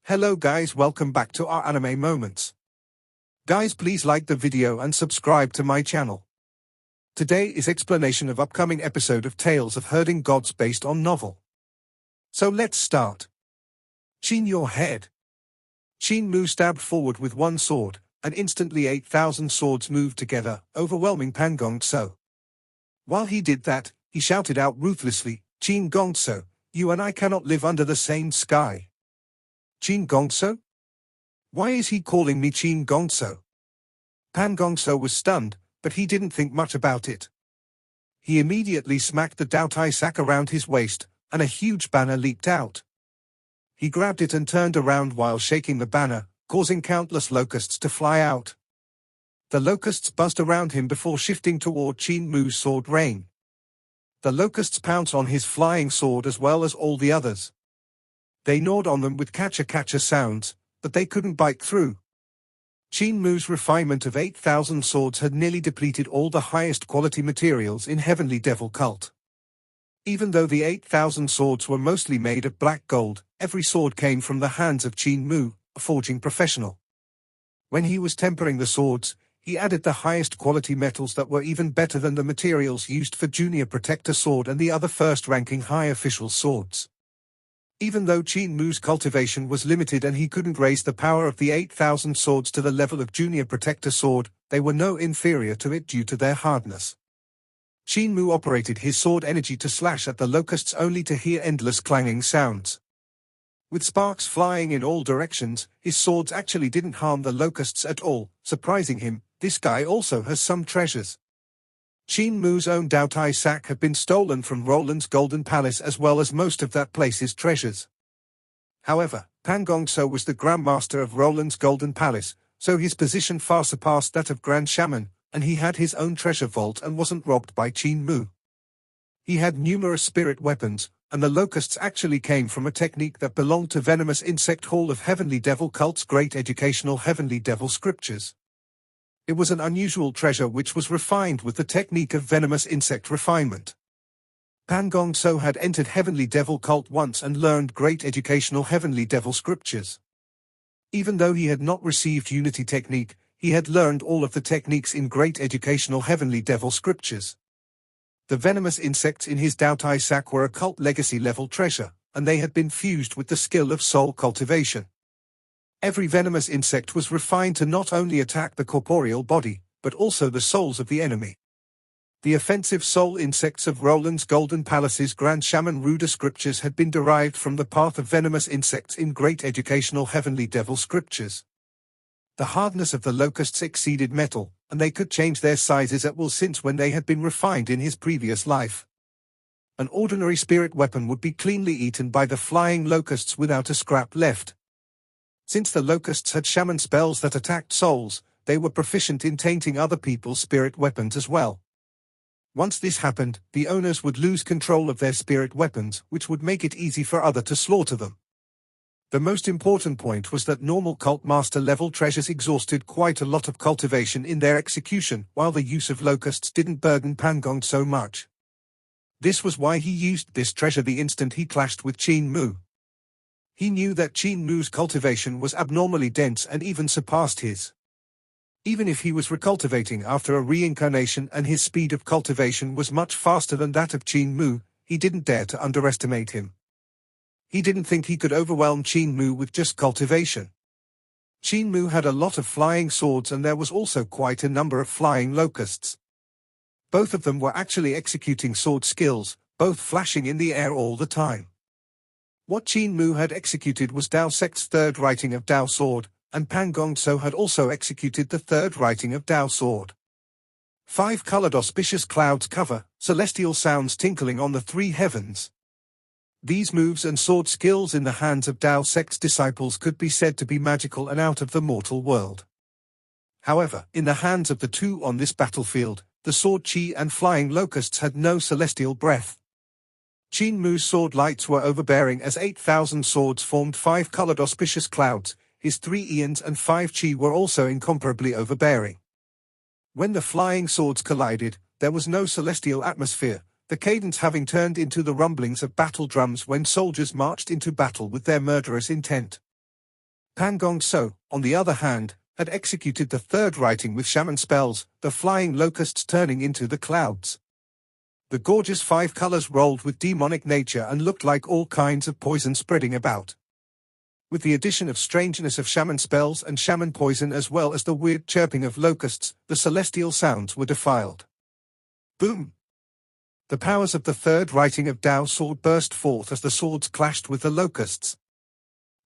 Hello guys, welcome back to our anime moments. Guys, please like the video and subscribe to my channel. Today is explanation of upcoming episode of Tales of Herding Gods based on novel. So let's start. Qin, your head. Qin Mu stabbed forward with one sword, and instantly 8,000 swords moved together, overwhelming Pan Gongso. While he did that, he shouted out ruthlessly, "Qin Gongso, you and I cannot live under the same sky." Qin Gongso? Why is he calling me Qin Gongso? Pan Gongso was stunned, but he didn't think much about it. He immediately smacked the Daotai sack around his waist, and a huge banner leaped out. He grabbed it and turned around while shaking the banner, causing countless locusts to fly out. The locusts buzzed around him before shifting toward Qin Mu's sword rain. The locusts pounced on his flying sword as well as all the others. They gnawed on them with catcha-catcha sounds, but they couldn't bite through. Qin Mu's refinement of 8,000 swords had nearly depleted all the highest quality materials in Heavenly Devil Cult. Even though the 8,000 swords were mostly made of black gold, every sword came from the hands of Qin Mu, a forging professional. When he was tempering the swords, he added the highest quality metals that were even better than the materials used for Junior Protector Sword and the other first-ranking high official swords. Even though Qin Mu's cultivation was limited and he couldn't raise the power of the 8,000 swords to the level of Junior Protector Sword, they were no inferior to it due to their hardness. Qin Mu operated his sword energy to slash at the locusts only to hear endless clanging sounds. With sparks flying in all directions, his swords actually didn't harm the locusts at all, surprising him. This guy also has some treasures. Qin Mu's own Daotai sack had been stolen from Roland's Golden Palace as well as most of that place's treasures. However, Pan Gongso was the Grandmaster of Roland's Golden Palace, so his position far surpassed that of Grand Shaman, and he had his own treasure vault and wasn't robbed by Qin Mu. He had numerous spirit weapons, and the locusts actually came from a technique that belonged to Venomous Insect Hall of Heavenly Devil Cult's great educational Heavenly Devil Scriptures. It was an unusual treasure which was refined with the technique of venomous insect refinement. Pan Gongso had entered Heavenly Devil Cult once and learned great educational Heavenly Devil Scriptures. Even though he had not received Unity Technique, he had learned all of the techniques in great educational Heavenly Devil Scriptures. The venomous insects in his Daotai sack were a cult legacy level treasure, and they had been fused with the skill of soul cultivation. Every venomous insect was refined to not only attack the corporeal body, but also the souls of the enemy. The offensive soul insects of Roland's Golden Palace's Grand Shaman Ruda Scriptures had been derived from the path of venomous insects in great educational Heavenly Devil Scriptures. The hardness of the locusts exceeded metal, and they could change their sizes at will since when they had been refined in his previous life. An ordinary spirit weapon would be cleanly eaten by the flying locusts without a scrap left. Since the locusts had shaman spells that attacked souls, they were proficient in tainting other people's spirit weapons as well. Once this happened, the owners would lose control of their spirit weapons, which would make it easy for others to slaughter them. The most important point was that normal cult master level treasures exhausted quite a lot of cultivation in their execution, while the use of locusts didn't burden Pan Gong so much. This was why he used this treasure the instant he clashed with Qin Mu. He knew that Qin Mu's cultivation was abnormally dense and even surpassed his. Even if he was recultivating after a reincarnation and his speed of cultivation was much faster than that of Qin Mu, he didn't dare to underestimate him. He didn't think he could overwhelm Qin Mu with just cultivation. Qin Mu had a lot of flying swords and there was also quite a number of flying locusts. Both of them were actually executing sword skills, both flashing in the air all the time. What Qin Mu had executed was Dao Sect's third writing of Dao Sword, and Pan Gongso had also executed the third writing of Dao Sword. 5-colored auspicious clouds cover, celestial sounds tinkling on the three heavens. These moves and sword skills in the hands of Dao Sect's disciples could be said to be magical and out of the mortal world. However, in the hands of the two on this battlefield, the sword chi and flying locusts had no celestial breath. Qin Mu's sword lights were overbearing as 8,000 swords formed 5-colored auspicious clouds, his 3 eons and 5 chi were also incomparably overbearing. When the flying swords collided, there was no celestial atmosphere, the cadence having turned into the rumblings of battle drums when soldiers marched into battle with their murderous intent. Pan Gong So, on the other hand, had executed the third writing with shaman spells, the flying locusts turning into the clouds. The gorgeous 5 colors rolled with demonic nature and looked like all kinds of poison spreading about. With the addition of strangeness of shaman spells and shaman poison as well as the weird chirping of locusts, the celestial sounds were defiled. Boom! The powers of the third writing of Dao sword burst forth as the swords clashed with the locusts.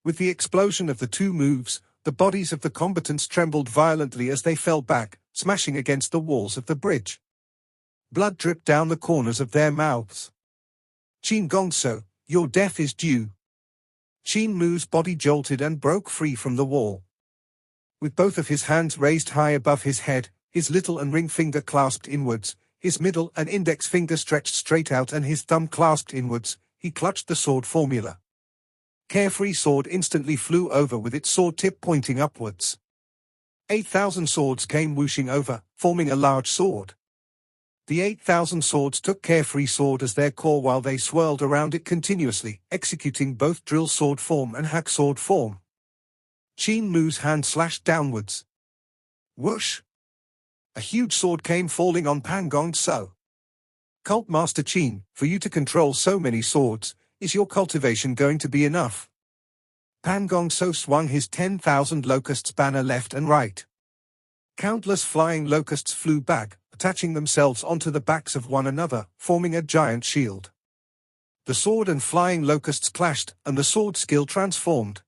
With the explosion of the 2 moves, the bodies of the combatants trembled violently as they fell back, smashing against the walls of the bridge. Blood dripped down the corners of their mouths. Qin Gongso, your death is due. Qin Mu's body jolted and broke free from the wall. With both of his hands raised high above his head, his little and ring finger clasped inwards, his middle and index finger stretched straight out and his thumb clasped inwards, he clutched the sword formula. Carefree sword instantly flew over with its sword tip pointing upwards. 8,000 swords came whooshing over, forming a large sword. The 8,000 swords took Carefree sword as their core while they swirled around it continuously, executing both drill sword form and hack sword form. Qin Mu's hand slashed downwards. Whoosh! A huge sword came falling on Pan Gong So. Cult Master Qin, for you to control so many swords, is your cultivation going to be enough? Pan Gong So swung his 10,000 locusts banner left and right. Countless flying locusts flew back, attaching themselves onto the backs of one another, forming a giant shield. The sword and flying locusts clashed, and the sword skill transformed.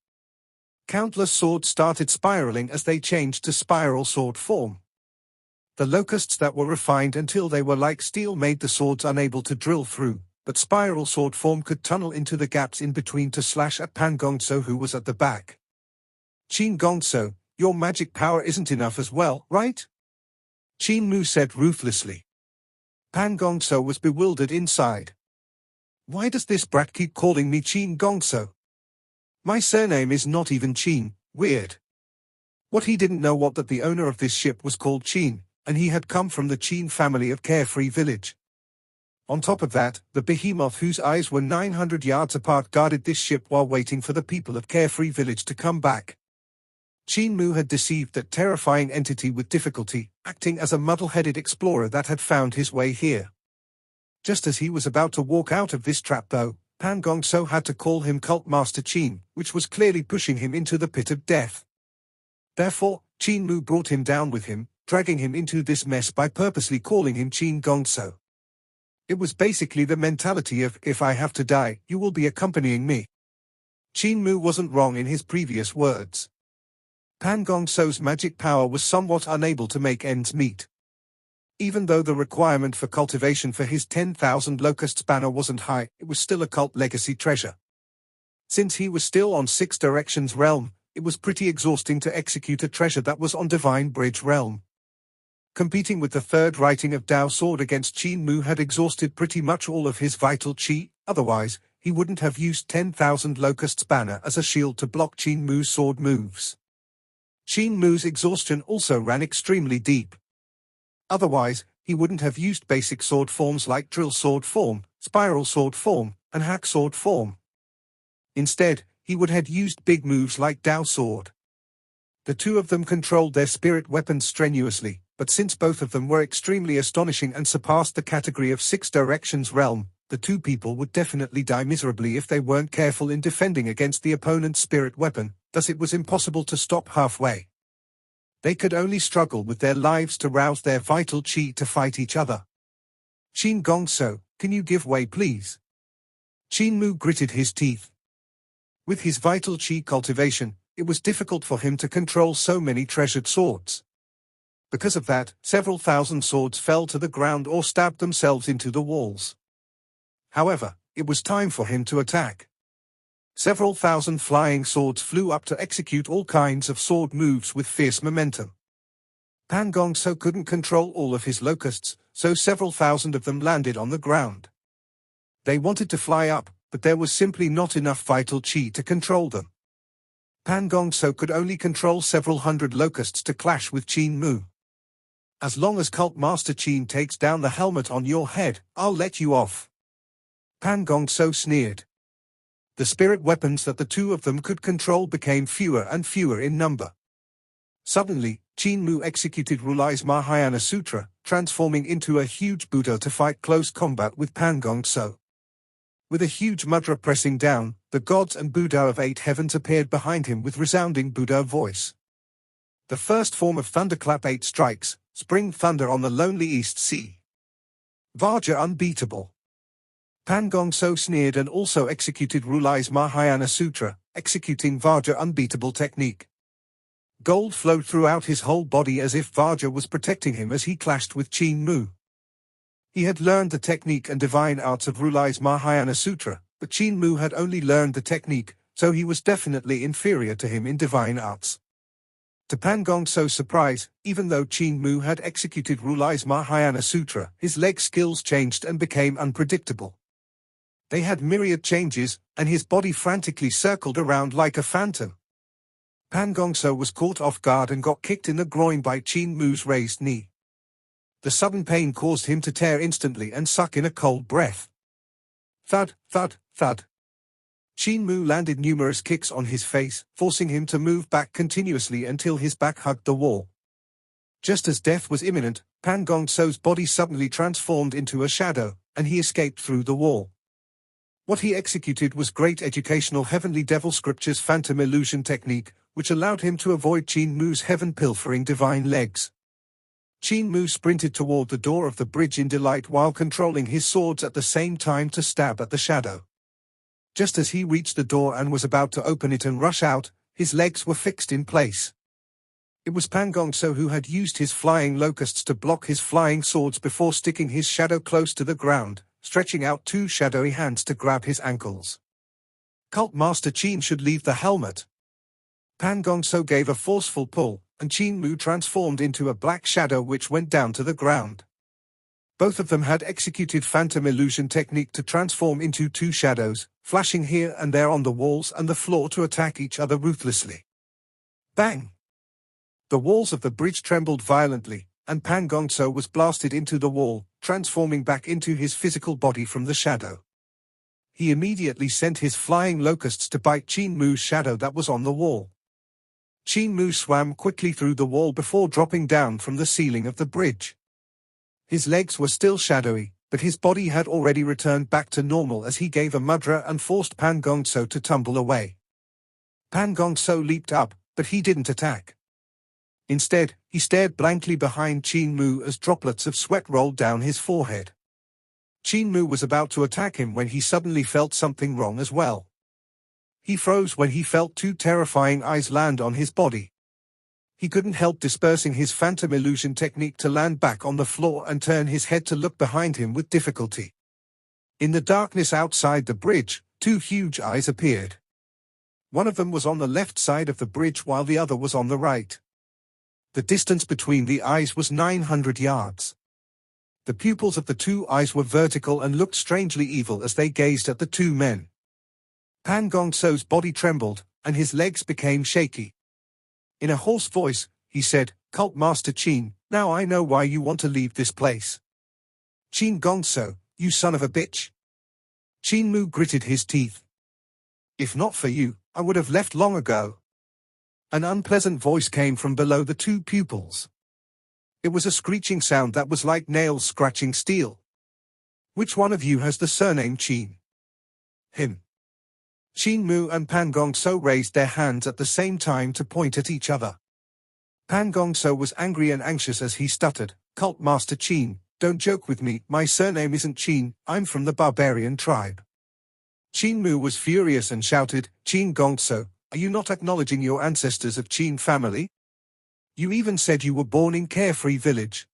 Countless swords started spiraling as they changed to spiral sword form. The locusts that were refined until they were like steel made the swords unable to drill through, but spiral sword form could tunnel into the gaps in between to slash at Pan Gong So who was at the back. Qin Gong So, your magic power isn't enough as well, right? Qin Mu said ruthlessly. Pan Gong So was bewildered inside. Why does this brat keep calling me Qin Gong So? My surname is not even Qin, weird. What he didn't know was that the owner of this ship was called Qin, and he had come from the Qin family of Carefree Village. On top of that, the behemoth whose eyes were 900 yards apart guarded this ship while waiting for the people of Carefree Village to come back. Qin Mu had deceived that terrifying entity with difficulty, acting as a muddle-headed explorer that had found his way here. Just as he was about to walk out of this trap though, Pan Gong So had to call him Cult Master Qin, which was clearly pushing him into the pit of death. Therefore, Qin Mu brought him down with him, dragging him into this mess by purposely calling him Qin Gong So. It was basically the mentality of, if I have to die, you will be accompanying me. Qin Mu wasn't wrong in his previous words. Pan Gong So's magic power was somewhat unable to make ends meet. Even though the requirement for cultivation for his 10,000 locusts banner wasn't high, it was still a cult legacy treasure. Since he was still on 6 Directions realm, it was pretty exhausting to execute a treasure that was on Divine Bridge realm. Competing with the third writing of Dao sword against Qin Mu had exhausted pretty much all of his vital qi, otherwise, he wouldn't have used 10,000 locusts banner as a shield to block Qin Mu's sword moves. Qin Mu's exhaustion also ran extremely deep. Otherwise, he wouldn't have used basic sword forms like drill sword form, spiral sword form, and hack sword form. Instead, he would have used big moves like Dao sword. The two of them controlled their spirit weapons strenuously, but since both of them were extremely astonishing and surpassed the category of 6 Directions realm, the two people would definitely die miserably if they weren't careful in defending against the opponent's spirit weapon, thus it was impossible to stop halfway. They could only struggle with their lives to rouse their vital qi to fight each other. Qin Gong So, can you give way please? Qin Mu gritted his teeth. With his vital qi cultivation, it was difficult for him to control so many treasured swords. Because of that, several thousand swords fell to the ground or stabbed themselves into the walls. However, it was time for him to attack. Several thousand flying swords flew up to execute all kinds of sword moves with fierce momentum. Pan Gong So couldn't control all of his locusts, so several thousand of them landed on the ground. They wanted to fly up, but there was simply not enough vital qi to control them. Pan Gong So could only control several hundred locusts to clash with Qin Mu. As long as Cult Master Qin takes down the helmet on your head, I'll let you off. Pan Gong So sneered. The spirit weapons that the two of them could control became fewer and fewer in number. Suddenly, Qin Mu executed Rulai's Mahayana Sutra, transforming into a huge Buddha to fight close combat with Pan Gong So. With a huge mudra pressing down, the gods and Buddha of 8 heavens appeared behind him with resounding Buddha voice. The first form of thunderclap 8 strikes, spring thunder on the lonely East Sea. Vajra unbeatable. Pan Gong So sneered and also executed Rulai's Mahayana Sutra, executing Vajra unbeatable technique. Gold flowed throughout his whole body as if Vajra was protecting him as he clashed with Qin Mu. He had learned the technique and divine arts of Rulai's Mahayana Sutra, but Qin Mu had only learned the technique, so he was definitely inferior to him in divine arts. To Pan Gong So's surprise, even though Qin Mu had executed Rulai's Mahayana Sutra, his leg skills changed and became unpredictable. They had myriad changes, and his body frantically circled around like a phantom. Pan Gong So was caught off guard and got kicked in the groin by Qin Mu's raised knee. The sudden pain caused him to tear instantly and suck in a cold breath. Thud, thud, thud. Qin Mu landed numerous kicks on his face, forcing him to move back continuously until his back hugged the wall. Just as death was imminent, Pan Gong So's body suddenly transformed into a shadow, and he escaped through the wall. What he executed was great educational Heavenly Devil Scripture's phantom illusion technique, which allowed him to avoid Qin Mu's heaven-pilfering divine legs. Qin Mu sprinted toward the door of the bridge in delight while controlling his swords at the same time to stab at the shadow. Just as he reached the door and was about to open it and rush out, his legs were fixed in place. It was Pan Gong So who had used his flying locusts to block his flying swords before sticking his shadow close to the ground, stretching out 2 shadowy hands to grab his ankles. Cult Master Qin should leave the helmet. Pan Gong So gave a forceful pull, and Qin Mu transformed into a black shadow which went down to the ground. Both of them had executed phantom illusion technique to transform into 2 shadows, flashing here and there on the walls and the floor to attack each other ruthlessly. Bang! The walls of the bridge trembled violently, and Pan Gong So was blasted into the wall, transforming back into his physical body from the shadow. He immediately sent his flying locusts to bite Qin Mu's shadow that was on the wall. Qin Mu swam quickly through the wall before dropping down from the ceiling of the bridge. His legs were still shadowy, but his body had already returned back to normal as he gave a mudra and forced Pan Gong So to tumble away. Pan Gong So leaped up, but he didn't attack. Instead, he stared blankly behind Qin Mu as droplets of sweat rolled down his forehead. Qin Mu was about to attack him when he suddenly felt something wrong as well. He froze when he felt 2 terrifying eyes land on his body. He couldn't help dispersing his phantom illusion technique to land back on the floor and turn his head to look behind him with difficulty. In the darkness outside the bridge, 2 huge eyes appeared. One of them was on the left side of the bridge while the other was on the right. The distance between the eyes was 900 yards. The pupils of the 2 eyes were vertical and looked strangely evil as they gazed at the 2 men. Pan Gong So's body trembled, and his legs became shaky. In a hoarse voice, he said, "Cult Master Qin, now I know why you want to leave this place. Qin Gong So, you son of a bitch." Qin Mu gritted his teeth. "If not for you, I would have left long ago." An unpleasant voice came from below the 2 pupils. It was a screeching sound that was like nails scratching steel. "Which one of you has the surname Qin?" "Him." Qin Mu and Pan Gong So raised their hands at the same time to point at each other. Pan Gong So was angry and anxious as he stuttered, "Cult Master Qin, don't joke with me, my surname isn't Qin, I'm from the barbarian tribe." Qin Mu was furious and shouted, "Qin Gong So, are you not acknowledging your ancestors of Qin family? You even said you were born in Carefree Village.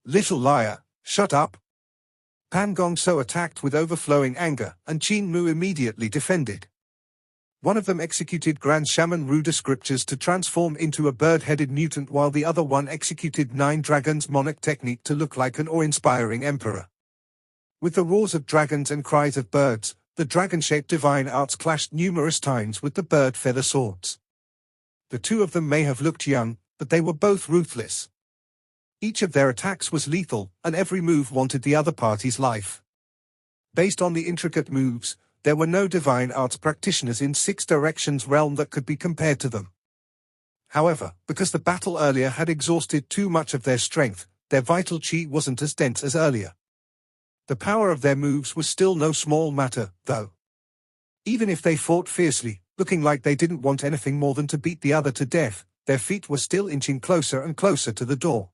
Little liar, shut up." Pan Gong So attacked with overflowing anger, and Qin Mu immediately defended. One of them executed Grand Shaman Ruda scriptures to transform into a bird-headed mutant while the other one executed 9 dragons monarch technique to look like an awe-inspiring emperor. With the roars of dragons and cries of birds, the dragon-shaped divine arts clashed numerous times with the bird feather swords. The 2 of them may have looked young, but they were both ruthless. Each of their attacks was lethal, and every move wanted the other party's life. Based on the intricate moves, there were no divine arts practitioners in Six Directions realm that could be compared to them. However, because the battle earlier had exhausted too much of their strength, their vital chi wasn't as dense as earlier. The power of their moves was still no small matter, though. Even if they fought fiercely, looking like they didn't want anything more than to beat the other to death, their feet were still inching closer and closer to the door.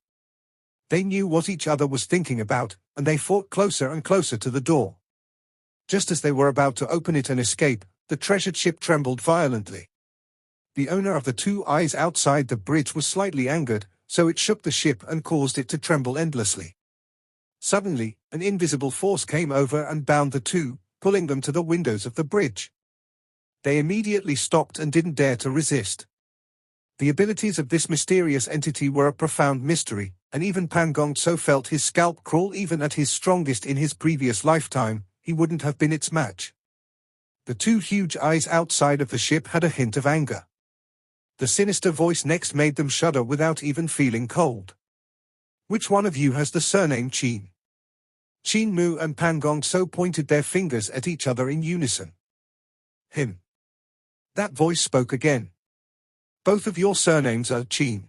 They knew what each other was thinking about, and they fought closer and closer to the door. Just as they were about to open it and escape, the treasured ship trembled violently. The owner of the two eyes outside the bridge was slightly angered, so it shook the ship and caused it to tremble endlessly. Suddenly, an invisible force came over and bound the two, pulling them to the windows of the bridge. They immediately stopped and didn't dare to resist. The abilities of this mysterious entity were a profound mystery, and even Pan Gong Tso felt his scalp crawl. Even at his strongest in his previous lifetime, he wouldn't have been its match. The two huge eyes outside of the ship had a hint of anger. The sinister voice next made them shudder without even feeling cold. "Which one of you has the surname Qin?" Qin Mu and Pan Gong Tso pointed their fingers at each other in unison. "Him." That voice spoke again. "Both of your surnames are Qin."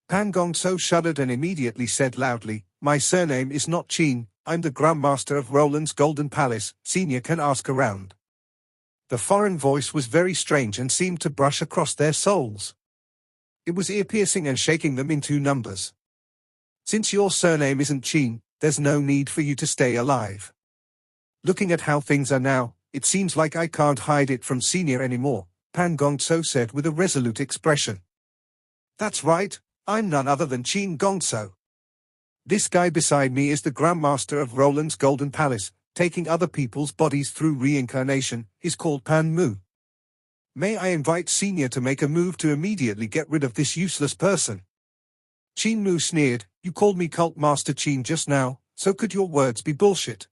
Pan Gong Tso shuddered and immediately said loudly, "My surname is not Qin, I'm the Grandmaster of Roland's Golden Palace, Senior can ask around." The foreign voice was very strange and seemed to brush across their souls. It was ear-piercing and shaking them into numbers. "Since your surname isn't Qin, there's no need for you to stay alive. Looking at how things are now, it seems like I can't hide it from Senior anymore," Pan Gong Tso said with a resolute expression. "That's right, I'm none other than Qin Gong Tso. This guy beside me is the Grandmaster of Roland's Golden Palace, taking other people's bodies through reincarnation. He's called Pan Mu. May I invite Senior to make a move to immediately get rid of this useless person?" Qin Mu sneered, "You called me Cult Master Qin just now, so could your words be bullshit?"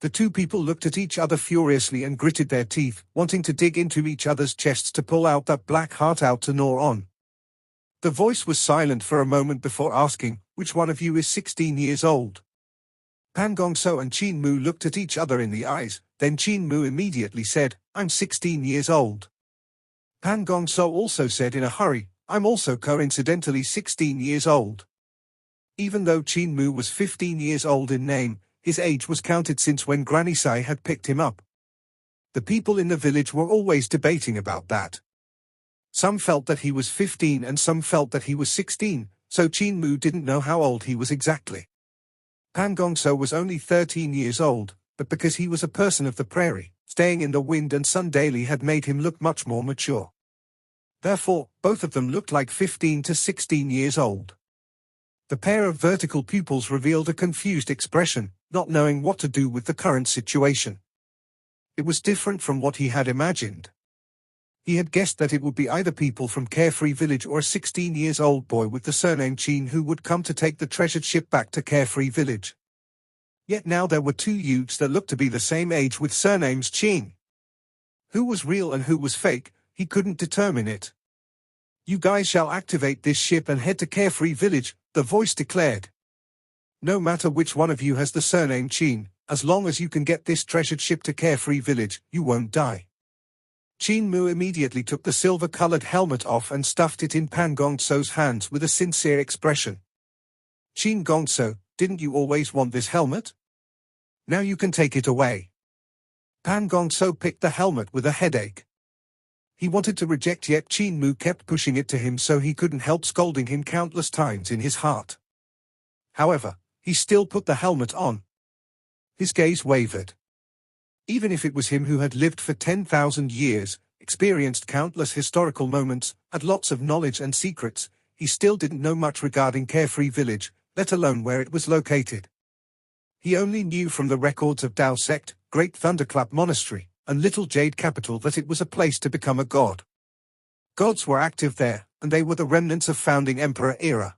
The two people looked at each other furiously and gritted their teeth, wanting to dig into each other's chests to pull out that black heart out to gnaw on. The voice was silent for a moment before asking, "Which one of you is 16 years old?" Pan Gong Tso and Qin Mu looked at each other in the eyes, then Qin Mu immediately said, "I'm 16 years old." Pan Gong Tso also said in a hurry, "I'm also coincidentally 16 years old." Even though Qin Mu was 15 years old in name, his age was counted since when Granny Sai had picked him up. The people in the village were always debating about that. Some felt that he was 15 and some felt that he was 16, so Qin Mu didn't know how old he was exactly. Pan Gong Tso was only 13 years old, but because he was a person of the prairie, staying in the wind and sun daily had made him look much more mature. Therefore, both of them looked like 15 to 16 years old. The pair of vertical pupils revealed a confused expression, not knowing what to do with the current situation. It was different from what he had imagined. He had guessed that it would be either people from Carefree Village or a 16-year-old boy with the surname Qin who would come to take the treasured ship back to Carefree Village. Yet now there were two youths that looked to be the same age with surnames Qin. Who was real and who was fake, he couldn't determine it. "You guys shall activate this ship and head to Carefree Village," the voice declared. "No matter which one of you has the surname Qin, as long as you can get this treasured ship to Carefree Village, you won't die." Qin Mu immediately took the silver-colored helmet off and stuffed it in Pan Gong Tso's hands with a sincere expression. "Qin Gong Tso, didn't you always want this helmet? Now you can take it away." Pan Gong Tso picked the helmet with a headache. He wanted to reject, yet Qin Mu kept pushing it to him, so he couldn't help scolding him countless times in his heart. However, he still put the helmet on. His gaze wavered. Even if it was him who had lived for 10,000 years, experienced countless historical moments, had lots of knowledge and secrets, he still didn't know much regarding Carefree Village, let alone where it was located. He only knew from the records of Tao Sect, Great Thunderclap Monastery, and Little Jade Capital that it was a place to become a god. Gods were active there, and they were the remnants of founding emperor era.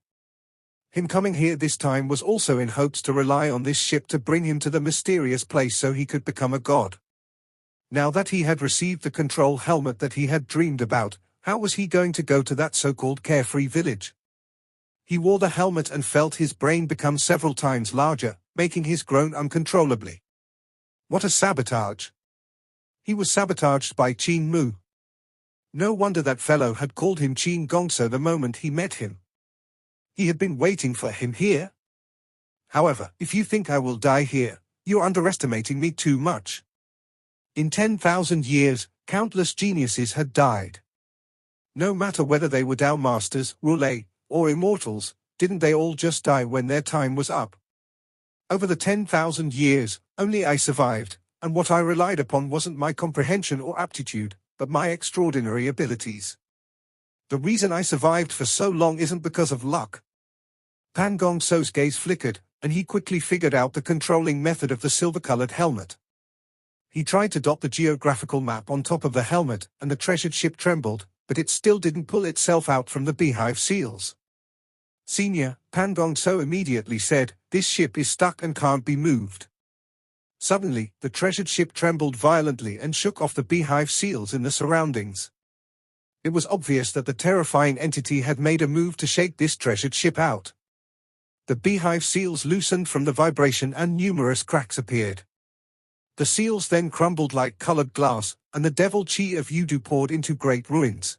Him coming here this time was also in hopes to rely on this ship to bring him to the mysterious place so he could become a god. Now that he had received the control helmet that he had dreamed about, how was he going to go to that so-called Carefree Village? He wore the helmet and felt his brain become several times larger, making his groan uncontrollably. What a sabotage! He was sabotaged by Qin Mu. No wonder that fellow had called him Qin Gongso the moment he met him. He had been waiting for him here. However, if you think I will die here, you're underestimating me too much. In 10,000 years, countless geniuses had died. No matter whether they were Tao masters, rouleaux, or immortals, didn't they all just die when their time was up? Over the 10,000 years, only I survived, and what I relied upon wasn't my comprehension or aptitude, but my extraordinary abilities. The reason I survived for so long isn't because of luck. Pan Gongso's gaze flickered, and he quickly figured out the controlling method of the silver-colored helmet. He tried to dot the geographical map on top of the helmet, and the treasured ship trembled, but it still didn't pull itself out from the beehive seals. Senior, Pan Gongso immediately said, "This ship is stuck and can't be moved." Suddenly, the treasured ship trembled violently and shook off the beehive seals in the surroundings. It was obvious that the terrifying entity had made a move to shake this treasured ship out. The beehive seals loosened from the vibration and numerous cracks appeared. The seals then crumbled like colored glass, and the devil chi of Yudu poured into great ruins.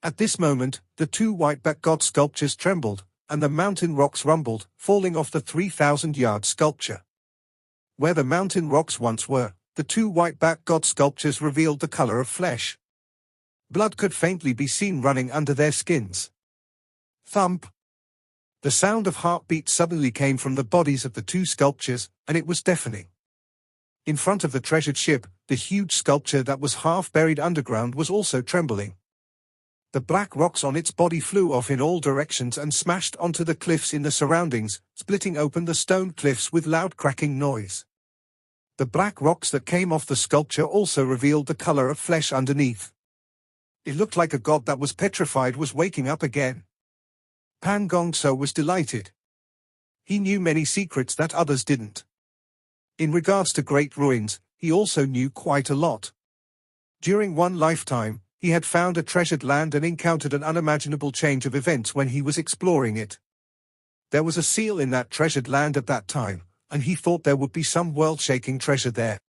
At this moment, the two white-back god sculptures trembled, and the mountain rocks rumbled, falling off the 3,000-yard sculpture. Where the mountain rocks once were, the two white-back god sculptures revealed the color of flesh. Blood could faintly be seen running under their skins. Thump! The sound of heartbeats suddenly came from the bodies of the two sculptures, and it was deafening. In front of the treasured ship, the huge sculpture that was half buried underground was also trembling. The black rocks on its body flew off in all directions and smashed onto the cliffs in the surroundings, splitting open the stone cliffs with loud cracking noise. The black rocks that came off the sculpture also revealed the color of flesh underneath. It looked like a god that was petrified was waking up again. Pan Gongso was delighted. He knew many secrets that others didn't. In regards to great ruins, he also knew quite a lot. During one lifetime, he had found a treasured land and encountered an unimaginable change of events when he was exploring it. There was a seal in that treasured land at that time, and he thought there would be some world-shaking treasure there.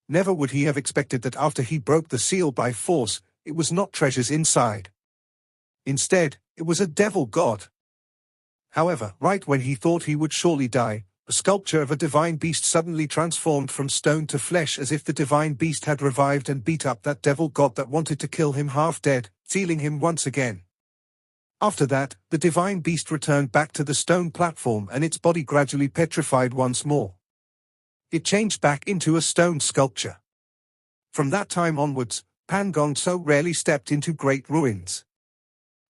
Never would he have expected that after he broke the seal by force, it was not treasures inside. Instead, it was a devil god. However, right when he thought he would surely die, a sculpture of a divine beast suddenly transformed from stone to flesh as if the divine beast had revived and beat up that devil god that wanted to kill him half dead, sealing him once again. After that, the divine beast returned back to the stone platform and its body gradually petrified once more. It changed back into a stone sculpture. From that time onwards, Pan Gongso rarely stepped into great ruins.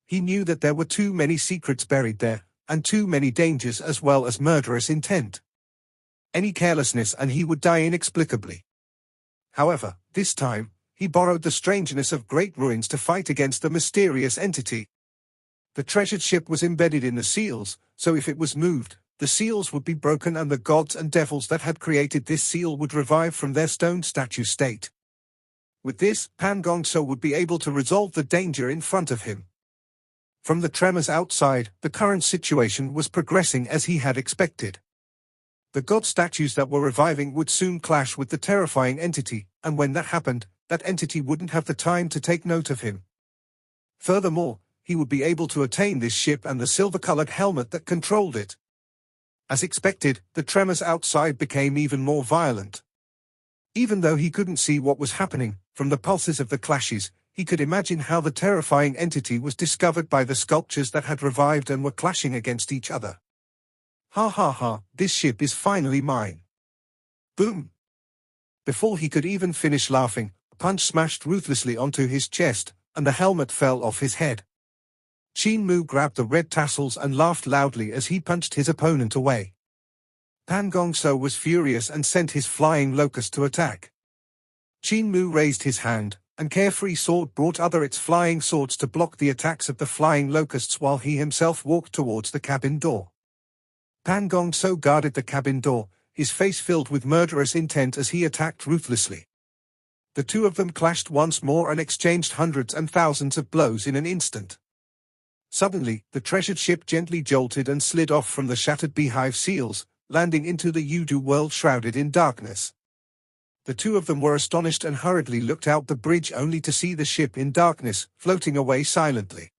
He knew that there were too many secrets buried there, and too many dangers as well as murderous intent. Any carelessness and he would die inexplicably. However, this time, he borrowed the strangeness of great ruins to fight against the mysterious entity. The treasured ship was embedded in the seals, so if it was moved, the seals would be broken and the gods and devils that had created this seal would revive from their stone statue state. With this, Pan Gongso would be able to resolve the danger in front of him. From the tremors outside, the current situation was progressing as he had expected. The god statues that were reviving would soon clash with the terrifying entity, and when that happened, that entity wouldn't have the time to take note of him. Furthermore, he would be able to attain this ship and the silver-colored helmet that controlled it. As expected, the tremors outside became even more violent. Even though he couldn't see what was happening, from the pulses of the clashes, he could imagine how the terrifying entity was discovered by the sculptures that had revived and were clashing against each other. Ha ha ha, this ship is finally mine. Boom! Before he could even finish laughing, a punch smashed ruthlessly onto his chest, and the helmet fell off his head. Qin Mu grabbed the red tassels and laughed loudly as he punched his opponent away. Pan Gongso was furious and sent his flying locust to attack. Qin Mu raised his hand, and Carefree Sword brought its flying swords to block the attacks of the flying locusts while he himself walked towards the cabin door. Pan Gongso guarded the cabin door, his face filled with murderous intent as he attacked ruthlessly. The two of them clashed once more and exchanged hundreds and thousands of blows in an instant. Suddenly, the treasured ship gently jolted and slid off from the shattered beehive seals, landing into the Yudu world shrouded in darkness. The two of them were astonished and hurriedly looked out the bridge only to see the ship in darkness, floating away silently.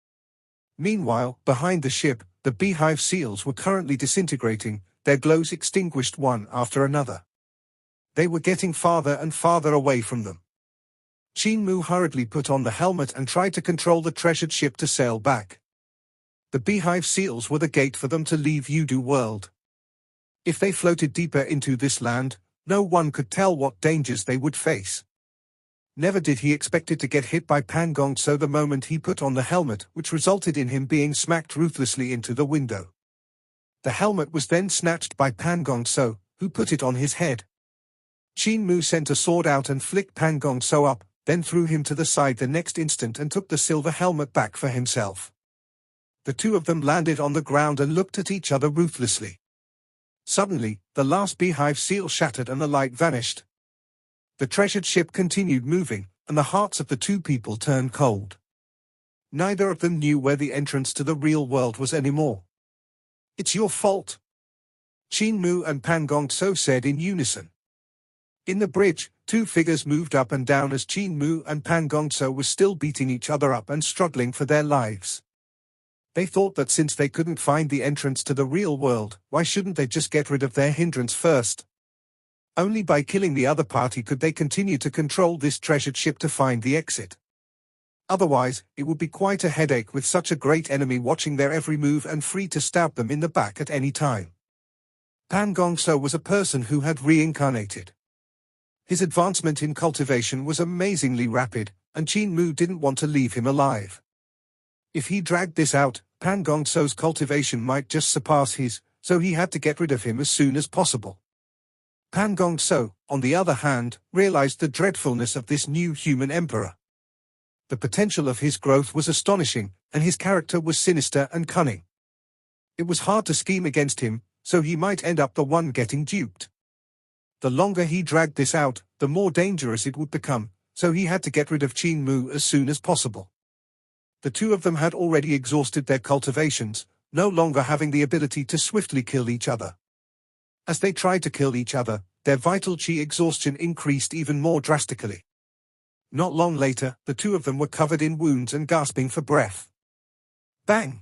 Meanwhile, behind the ship, the beehive seals were currently disintegrating, their glows extinguished one after another. They were getting farther and farther away from them. Qin Mu hurriedly put on the helmet and tried to control the treasured ship to sail back. The beehive seals were the gate for them to leave Yudu world. If they floated deeper into this land, no one could tell what dangers they would face. Never did he expected to get hit by Pan Gong So the moment he put on the helmet, which resulted in him being smacked ruthlessly into the window. The helmet was then snatched by Pan Gong So, who put it on his head. Qin Mu sent a sword out and flicked Pan Gong So up, then threw him to the side the next instant and took the silver helmet back for himself. The two of them landed on the ground and looked at each other ruthlessly. Suddenly, the last beehive seal shattered and the light vanished. The treasured ship continued moving, and the hearts of the two people turned cold. Neither of them knew where the entrance to the real world was anymore. "It's your fault," Qin Mu and Pan Gong So said in unison. In the bridge, two figures moved up and down as Qin Mu and Pan Gong So were still beating each other up and struggling for their lives. They thought that since they couldn't find the entrance to the real world, why shouldn't they just get rid of their hindrance first? Only by killing the other party could they continue to control this treasured ship to find the exit. Otherwise, it would be quite a headache with such a great enemy watching their every move and free to stab them in the back at any time. Pan Gong So was a person who had reincarnated. His advancement in cultivation was amazingly rapid, and Qin Mu didn't want to leave him alive. If he dragged this out, Pan Gong So's cultivation might just surpass his, so he had to get rid of him as soon as possible. Pan Gong So, on the other hand, realized the dreadfulness of this new human emperor. The potential of his growth was astonishing, and his character was sinister and cunning. It was hard to scheme against him, so he might end up the one getting duped. The longer he dragged this out, the more dangerous it would become, so he had to get rid of Qin Mu as soon as possible. The two of them had already exhausted their cultivations, no longer having the ability to swiftly kill each other. As they tried to kill each other, their vital qi exhaustion increased even more drastically. Not long later, the two of them were covered in wounds and gasping for breath. Bang!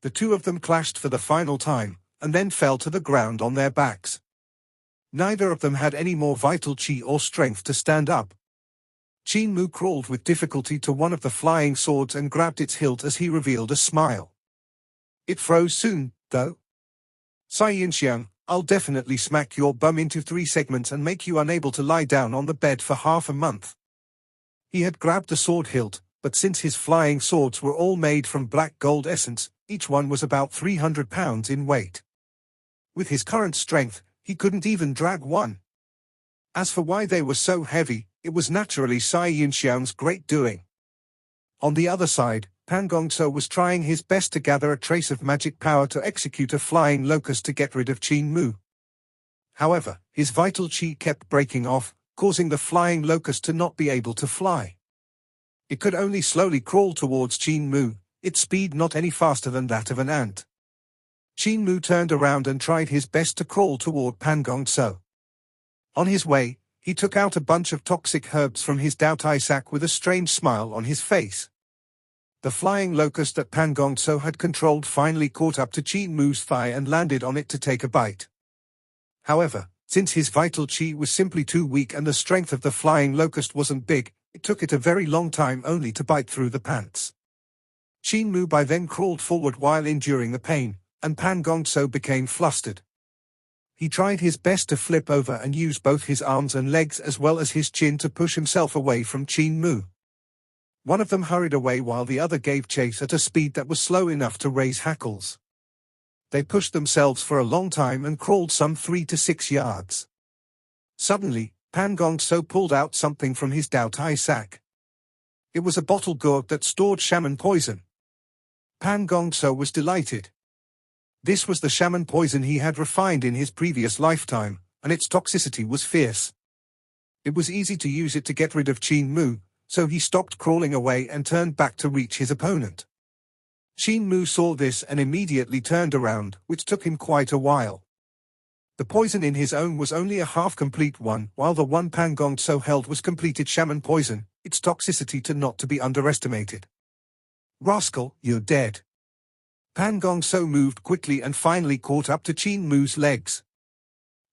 The two of them clashed for the final time, and then fell to the ground on their backs. Neither of them had any more vital qi or strength to stand up. Qin Mu crawled with difficulty to one of the flying swords and grabbed its hilt as he revealed a smile. It froze soon, though. "Sai Yinxiang, I'll definitely smack your bum into 3 segments and make you unable to lie down on the bed for half a month." He had grabbed the sword hilt, but since his flying swords were all made from black gold essence, each one was about 300 pounds in weight. With his current strength, he couldn't even drag one. As for why they were so heavy, it was naturally Sai Yinxiang's great doing. On the other side, Pan Gong So was trying his best to gather a trace of magic power to execute a flying locust to get rid of Qin Mu. However, his vital qi kept breaking off, causing the flying locust to not be able to fly. It could only slowly crawl towards Qin Mu, its speed not any faster than that of an ant. Qin Mu turned around and tried his best to crawl toward Pan Gong So. On his way, he took out a bunch of toxic herbs from his Daotai sack with a strange smile on his face. The flying locust that Pan Gong So had controlled finally caught up to Qin Mu's thigh and landed on it to take a bite. However, since his vital qi was simply too weak and the strength of the flying locust wasn't big, it took it a very long time only to bite through the pants. Qin Mu by then crawled forward while enduring the pain, and Pan Gong So became flustered. He tried his best to flip over and use both his arms and legs as well as his chin to push himself away from Qin Mu. One of them hurried away while the other gave chase at a speed that was slow enough to raise hackles. They pushed themselves for a long time and crawled some 3 to 6 yards. Suddenly, Pan Gong So pulled out something from his Daotai sack. It was a bottle gourd that stored shaman poison. Pan Gong So was delighted. This was the shaman poison he had refined in his previous lifetime, and its toxicity was fierce. It was easy to use it to get rid of Qin Mu, so he stopped crawling away and turned back to reach his opponent. Qin Mu saw this and immediately turned around, which took him quite a while. The poison in his own was only a half-complete one, while the one Pan Gong So held was completed shaman poison, its toxicity not to be underestimated. "Rascal, you're dead." Pan Gong So moved quickly and finally caught up to Qin Mu's legs.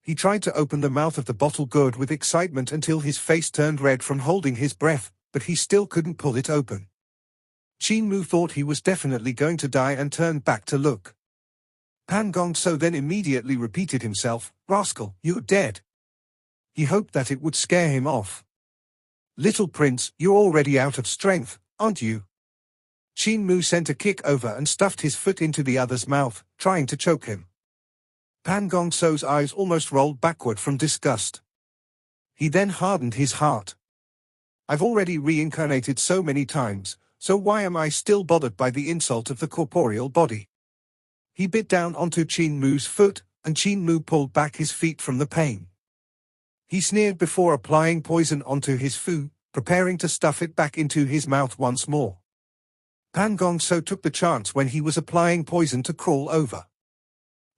He tried to open the mouth of the bottle gourd with excitement until his face turned red from holding his breath, but he still couldn't pull it open. Qin Mu thought he was definitely going to die and turned back to look. Pan Gong So then immediately repeated himself, "Rascal, you're dead." He hoped that it would scare him off. "Little prince, you're already out of strength, aren't you?" Qin Mu sent a kick over and stuffed his foot into the other's mouth, trying to choke him. Pan Gong So's eyes almost rolled backward from disgust. He then hardened his heart. "I've already reincarnated so many times, so why am I still bothered by the insult of the corporeal body?" He bit down onto Qin Mu's foot, and Qin Mu pulled back his feet from the pain. He sneered before applying poison onto his food, preparing to stuff it back into his mouth once more. Pan Gong So took the chance when he was applying poison to crawl over.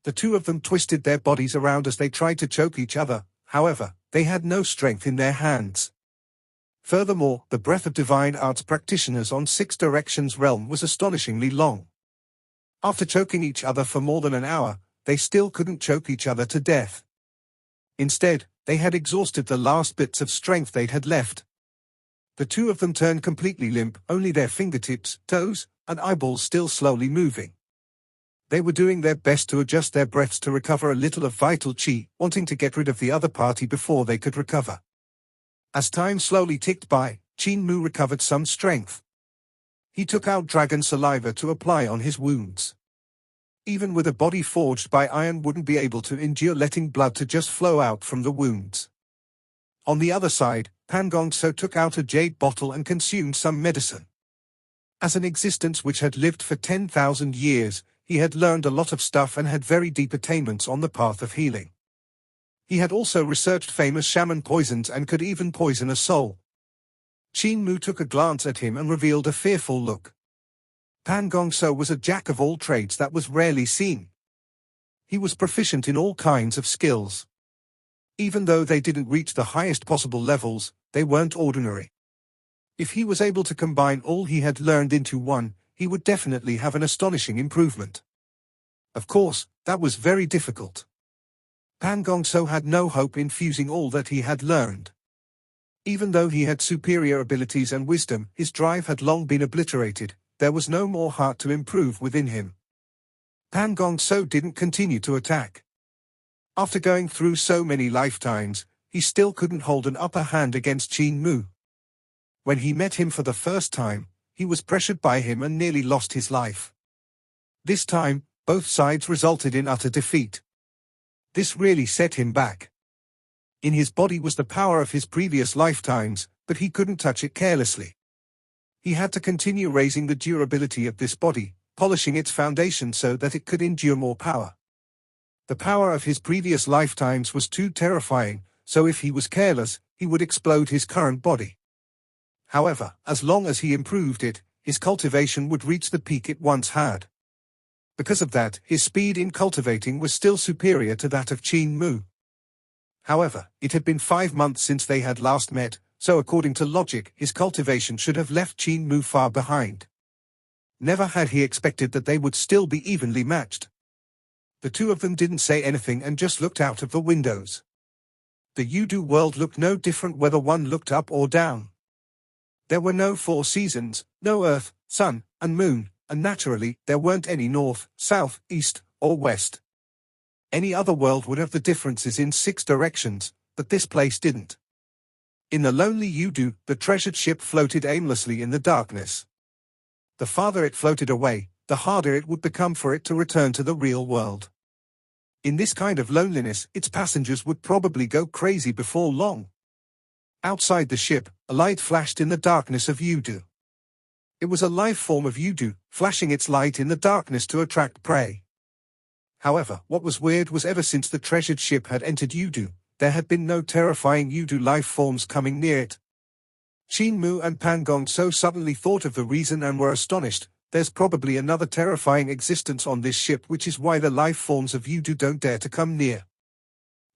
The two of them twisted their bodies around as they tried to choke each other, however, they had no strength in their hands. Furthermore, the breath of divine arts practitioners on Six Directions realm was astonishingly long. After choking each other for more than an hour, they still couldn't choke each other to death. Instead, they had exhausted the last bits of strength they had left. The two of them turned completely limp, only their fingertips, toes, and eyeballs still slowly moving. They were doing their best to adjust their breaths to recover a little of vital qi, wanting to get rid of the other party before they could recover. As time slowly ticked by, Qin Mu recovered some strength. He took out dragon saliva to apply on his wounds. Even with a body forged by iron wouldn't be able to endure letting blood to just flow out from the wounds. On the other side, Pan Gong So took out a jade bottle and consumed some medicine. As an existence which had lived for 10,000 years, he had learned a lot of stuff and had very deep attainments on the path of healing. He had also researched famous shaman poisons and could even poison a soul. Qin Mu took a glance at him and revealed a fearful look. Pan Gong So was a jack of all trades that was rarely seen. He was proficient in all kinds of skills. Even though they didn't reach the highest possible levels, they weren't ordinary. If he was able to combine all he had learned into one, he would definitely have an astonishing improvement. Of course, that was very difficult. Pan Gong So had no hope in fusing all that he had learned. Even though he had superior abilities and wisdom, his drive had long been obliterated. There was no more heart to improve within him. Pan Gong So didn't continue to attack. After going through so many lifetimes, he still couldn't hold an upper hand against Qin Mu. When he met him for the first time, he was pressured by him and nearly lost his life. This time, both sides resulted in utter defeat. This really set him back. In his body was the power of his previous lifetimes, but he couldn't touch it carelessly. He had to continue raising the durability of this body, polishing its foundation so that it could endure more power. The power of his previous lifetimes was too terrifying, so if he was careless, he would explode his current body. However, as long as he improved it, his cultivation would reach the peak it once had. Because of that, his speed in cultivating was still superior to that of Qin Mu. However, it had been 5 months since they had last met, so according to logic, his cultivation should have left Qin Mu far behind. Never had he expected that they would still be evenly matched. The two of them didn't say anything and just looked out of the windows. The Yudu world looked no different whether one looked up or down. There were no 4 seasons, no earth, sun, and moon, and naturally, there weren't any north, south, east, or west. Any other world would have the differences in 6 directions, but this place didn't. In the lonely Yudu, the treasured ship floated aimlessly in the darkness. The farther it floated away, the harder it would become for it to return to the real world. In this kind of loneliness, its passengers would probably go crazy before long. Outside the ship, a light flashed in the darkness of Yudu. It was a life form of Yudu, flashing its light in the darkness to attract prey. However, what was weird was ever since the treasured ship had entered Yudu, there had been no terrifying Yudu life forms coming near it. Qin Mu and Pan Gong So suddenly thought of the reason and were astonished. There's probably another terrifying existence on this ship, which is why the life forms of Yudu don't dare to come near.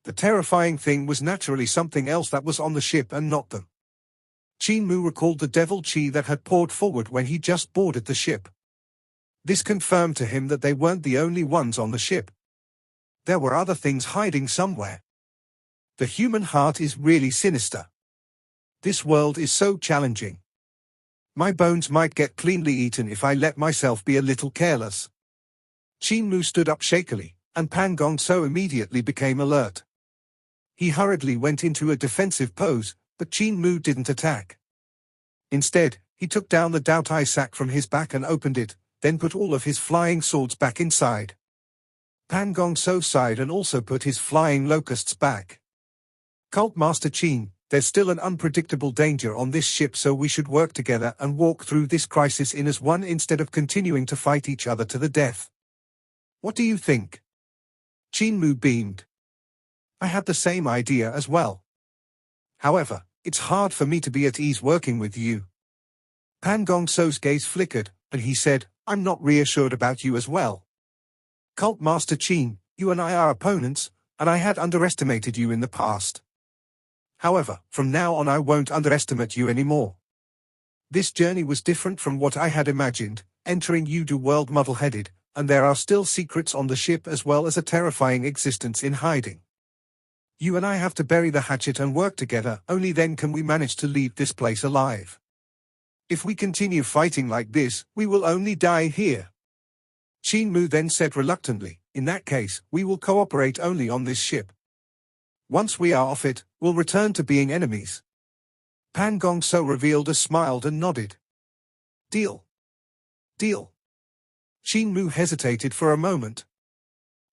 The terrifying thing was naturally something else that was on the ship and not them. Qin Mu recalled the devil chi that had poured forward when he just boarded the ship. This confirmed to him that they weren't the only ones on the ship. There were other things hiding somewhere. The human heart is really sinister. This world is so challenging. My bones might get cleanly eaten if I let myself be a little careless. Qin Mu stood up shakily, and Pan Gongso immediately became alert. He hurriedly went into a defensive pose, but Qin Mu didn't attack. Instead, he took down the Daotai sack from his back and opened it, then put all of his flying swords back inside. Pan Gongso sighed and also put his flying locusts back. Cult Master Qin, there's still an unpredictable danger on this ship, so we should work together and walk through this crisis in as one instead of continuing to fight each other to the death. What do you think? Qin Mu beamed. I had the same idea as well. However, it's hard for me to be at ease working with you. Pan Gongso's gaze flickered, and he said, I'm not reassured about you as well. Cult Master Qin, you and I are opponents, and I had underestimated you in the past. However, from now on I won't underestimate you anymore. This journey was different from what I had imagined, entering Udu world muddle-headed, and there are still secrets on the ship as well as a terrifying existence in hiding. You and I have to bury the hatchet and work together, only then can we manage to leave this place alive. If we continue fighting like this, we will only die here. Qin Mu then said reluctantly, in that case, we will cooperate only on this ship. Once we are off it, we'll return to being enemies. Pan Gongso revealed a smile and nodded. Deal. Deal. Qin Mu hesitated for a moment.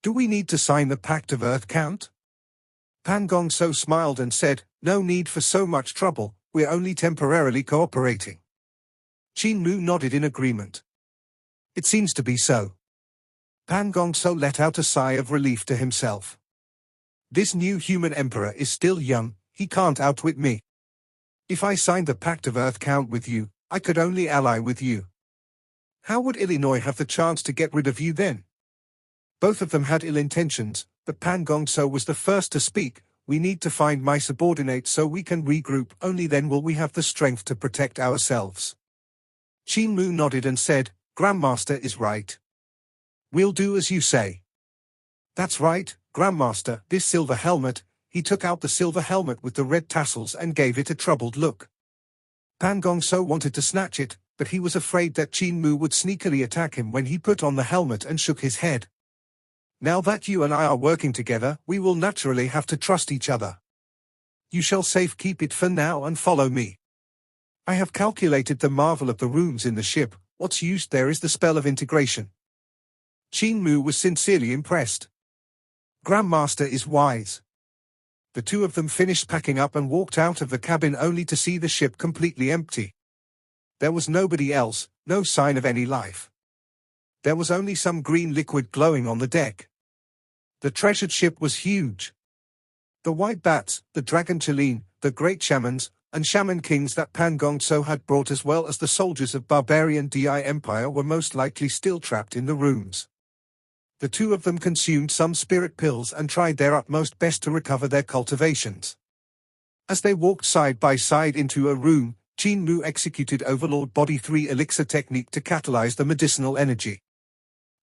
Do we need to sign the Pact of Earth Count? Pan Gongso smiled and said, no need for so much trouble, we're only temporarily cooperating. Qin Mu nodded in agreement. It seems to be so. Pan Gongso let out a sigh of relief to himself. This new human emperor is still young, he can't outwit me. If I signed the Pact of Earth Count with you, I could only ally with you. How would Illinois have the chance to get rid of you then? Both of them had ill intentions, but Pan Gongso was the first to speak. We need to find my subordinate so we can regroup, only then will we have the strength to protect ourselves. Qin Mu nodded and said, Grandmaster is right. We'll do as you say. That's right, Grandmaster, this silver helmet. He took out the silver helmet with the red tassels and gave it a troubled look. Pan Gongso wanted to snatch it, but he was afraid that Qin Mu would sneakily attack him when he put on the helmet and shook his head. Now that you and I are working together, we will naturally have to trust each other. You shall safekeep it for now and follow me. I have calculated the marvel of the rooms in the ship. What's used there is the spell of integration. Qin Mu was sincerely impressed. Grandmaster is wise. The two of them finished packing up and walked out of the cabin only to see the ship completely empty. There was nobody else, no sign of any life. There was only some green liquid glowing on the deck. The treasured ship was huge. The white bats, the dragon Chelin, the great shamans, and shaman kings that Pan Gongso had brought as well as the soldiers of barbarian Di Empire were most likely still trapped in the rooms. The two of them consumed some spirit pills and tried their utmost best to recover their cultivations. As they walked side by side into a room, Qin Mu executed Overlord Body 3 elixir technique to catalyze the medicinal energy.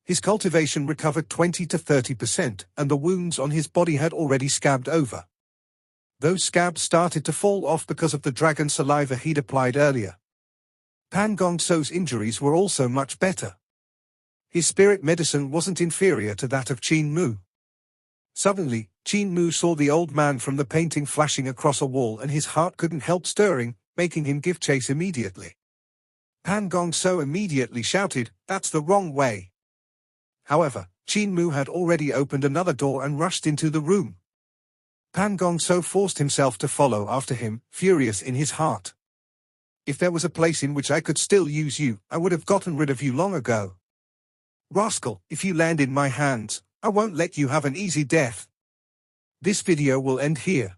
His cultivation recovered 20 to 30%, and the wounds on his body had already scabbed over. Those scabs started to fall off because of the dragon saliva he'd applied earlier. Pan Gongso's injuries were also much better. His spirit medicine wasn't inferior to that of Qin Mu. Suddenly, Qin Mu saw the old man from the painting flashing across a wall and his heart couldn't help stirring, making him give chase immediately. Pan Gongso immediately shouted, "That's the wrong way." However, Qin Mu had already opened another door and rushed into the room. Pan Gongso forced himself to follow after him, furious in his heart. If there was a place in which I could still use you, I would have gotten rid of you long ago. Rascal, if you land in my hands, I won't let you have an easy death. This video will end here.